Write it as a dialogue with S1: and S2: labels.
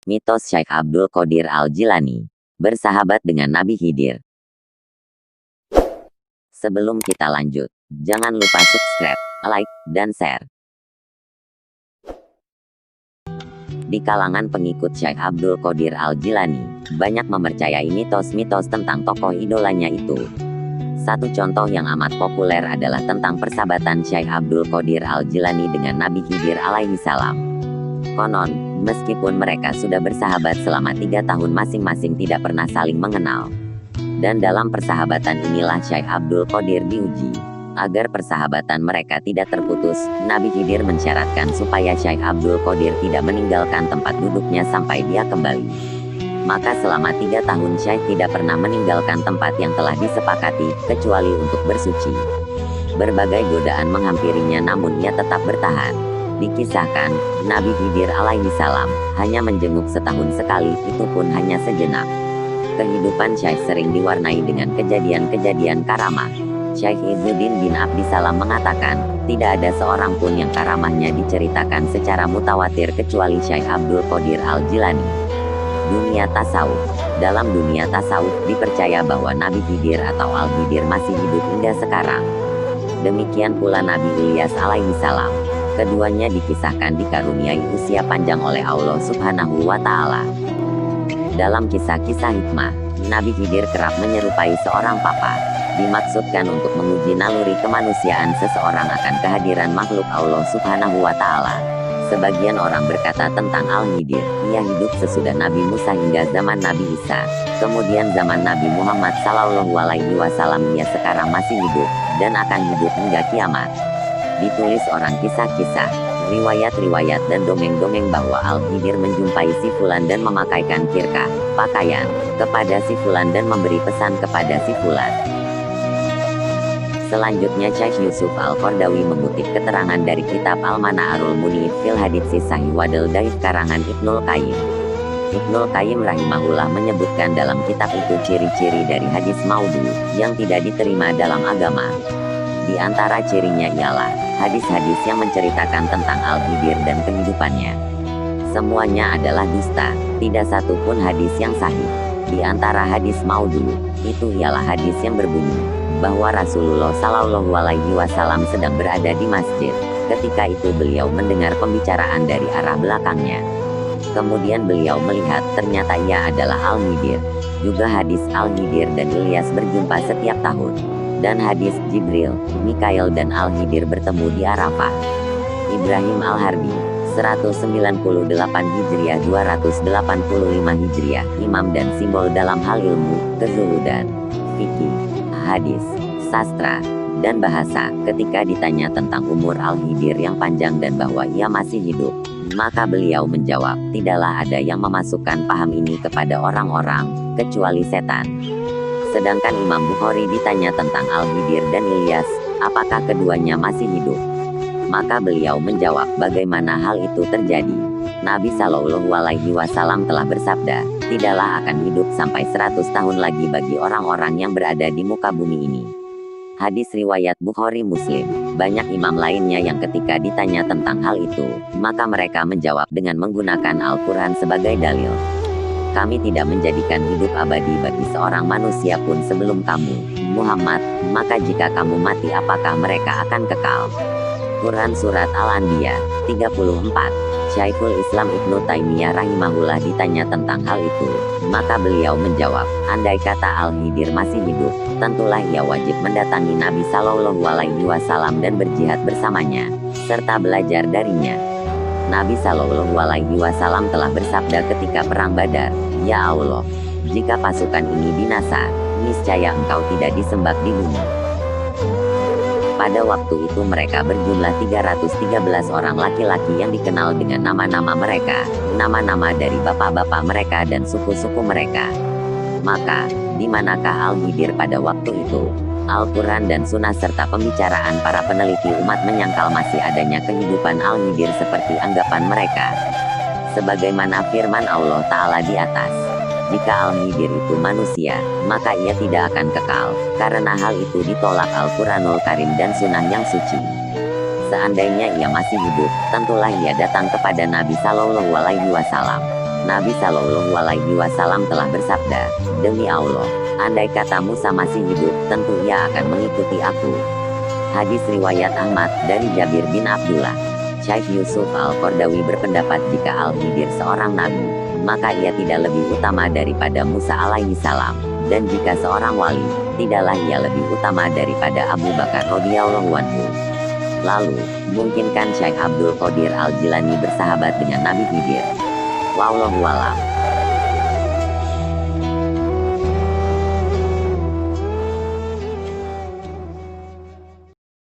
S1: Mitos Syekh Abdul Qadir Al-Jilani, bersahabat dengan Nabi Khidir. Sebelum kita lanjut, jangan lupa subscribe, like, dan share. Di kalangan pengikut Syekh Abdul Qadir Al-Jilani, banyak mempercayai mitos-mitos tentang tokoh idolanya itu. Satu contoh yang amat populer adalah tentang persahabatan Syekh Abdul Qadir Al-Jilani dengan Nabi Khidir alaihi salam. Konon, meskipun mereka sudah bersahabat selama 3 tahun masing-masing tidak pernah saling mengenal. Dan dalam persahabatan inilah Syekh Abdul Qadir diuji. Agar persahabatan mereka tidak terputus, Nabi Khidir mensyaratkan supaya Syekh Abdul Qadir tidak meninggalkan tempat duduknya sampai dia kembali. Maka selama 3 tahun Syekh tidak pernah meninggalkan tempat yang telah disepakati, kecuali untuk bersuci. Berbagai godaan menghampirinya namun ia tetap bertahan. Dikisahkan, Nabi Khidir alaihi salam hanya menjenguk setahun sekali, itu pun hanya sejenak. Kehidupan Syekh sering diwarnai dengan kejadian-kejadian karamah. Syekh Izzuddin bin Abdissalam mengatakan, tidak ada seorang pun yang karamahnya diceritakan secara mutawatir kecuali Syekh Abdul Qadir Al-Jilani. Dunia tasawuf. Dalam dunia tasawuf dipercaya bahwa Nabi Khidir atau Al-Khidir masih hidup hingga sekarang. Demikian pula Nabi Ilyas alaihi salam. Keduanya dikisahkan dikaruniai usia panjang oleh Allah Subhanahu wa Ta'ala. Dalam kisah-kisah hikmah, Nabi Khidir kerap menyerupai seorang papa. Dimaksudkan untuk menguji naluri kemanusiaan seseorang akan kehadiran makhluk Allah Subhanahu wa Ta'ala. Sebagian orang berkata tentang Al-Khidir, ia hidup sesudah Nabi Musa hingga zaman Nabi Isa. Kemudian zaman Nabi Muhammad SAW ia sekarang masih hidup dan akan hidup hingga kiamat. Ditulis orang kisah-kisah, riwayat-riwayat dan dongeng-dongeng bahwa Al-Khidir menjumpai si Fulan dan memakaikan kirkah, pakaian, kepada si Fulan dan memberi pesan kepada si Fulan. Selanjutnya Syekh Yusuf Al-Qardawi mengutip keterangan dari kitab Al-Mana'arul Munif fil Hadits Sahih Wadal Daif karangan Ibnul Qayyim. Ibnul Qayyim rahimahullah menyebutkan dalam kitab itu ciri-ciri dari hadis maudhu yang tidak diterima dalam agama. Di antara cirinya ialah hadis-hadis yang menceritakan tentang Al-Khidir dan kehidupannya. Semuanya adalah dusta, tidak satu pun hadis yang sahih. Di antara hadis maudhu, itu ialah hadis yang berbunyi bahwa Rasulullah Shallallahu Alaihi Wasallam sedang berada di masjid. Ketika itu beliau mendengar pembicaraan dari arah belakangnya. Kemudian beliau melihat ternyata ia adalah Al-Khidir. Juga hadis Al-Khidir dan Ilyas berjumpa setiap tahun. Dan hadis Jibril, Mikail dan Al-Khidir bertemu di Arafah. Ibrahim Al-Harbi, 198 Hijriah 285 Hijriah, imam dan simbol dalam hal ilmu, kezuhudan, fikih, hadis, sastra, dan bahasa. Ketika ditanya tentang umur Al-Khidir yang panjang dan bahwa ia masih hidup, maka beliau menjawab, tidaklah ada yang memasukkan paham ini kepada orang-orang, kecuali setan. Sedangkan Imam Bukhari ditanya tentang Al-Khidir dan Ilyas, apakah keduanya masih hidup? Maka beliau menjawab, bagaimana hal itu terjadi? Nabi Shallallahu Alaihi Wasallam telah bersabda, tidaklah akan hidup sampai 100 tahun lagi bagi orang-orang yang berada di muka bumi ini. Hadis riwayat Bukhari Muslim. Banyak imam lainnya yang ketika ditanya tentang hal itu, maka mereka menjawab dengan menggunakan Al-Quran sebagai dalil. Kami tidak menjadikan hidup abadi bagi seorang manusia pun sebelum kamu, Muhammad, maka jika kamu mati apakah mereka akan kekal? Quran Surat Al-Anbiya, 34. Syekhul Islam Ibnu Taimiyah rahimahullah ditanya tentang hal itu, maka beliau menjawab, andai kata Al-Khidir masih hidup, tentulah ia wajib mendatangi Nabi Shallallahu Alaihi Wasallam dan berjihad bersamanya, serta belajar darinya. Nabi Shallallahu Alaihi Wasallam telah bersabda ketika perang Badar, ya Allah, jika pasukan ini binasa, niscaya engkau tidak disembah di bumi. Pada waktu itu mereka berjumlah 313 orang laki-laki yang dikenal dengan nama-nama mereka, nama-nama dari bapak-bapak mereka dan suku-suku mereka. Maka, di manakah Al-Khidir pada waktu itu? Al-Quran dan Sunnah serta pembicaraan para peneliti umat menyangkal masih adanya kehidupan Al-Khidir seperti anggapan mereka. Sebagaimana firman Allah Ta'ala di atas, jika Al-Khidir itu manusia, maka ia tidak akan kekal, karena hal itu ditolak Al-Quranul Karim dan Sunnah yang suci. Seandainya ia masih hidup, tentulah ia datang kepada Nabi Shallallahu Alaihi Wasallam. Nabi Shallallahu Alaihi Wasallam telah bersabda, "Demi Allah, andai kata Musa masih hidup, tentu ia akan mengikuti aku." Hadis riwayat Ahmad dari Jabir bin Abdullah. Syekh Yusuf Al-Qardawi berpendapat jika Al-Khidir seorang nabi, maka ia tidak lebih utama daripada Musa alaihi salam. Dan jika seorang wali, tidaklah ia lebih utama daripada Abu Bakar radhiyallahu anhu. Lalu, mungkinkan Syekh Abdul Qadir Al-Jilani bersahabat dengan Nabi Khidir? Wallahu a'lam.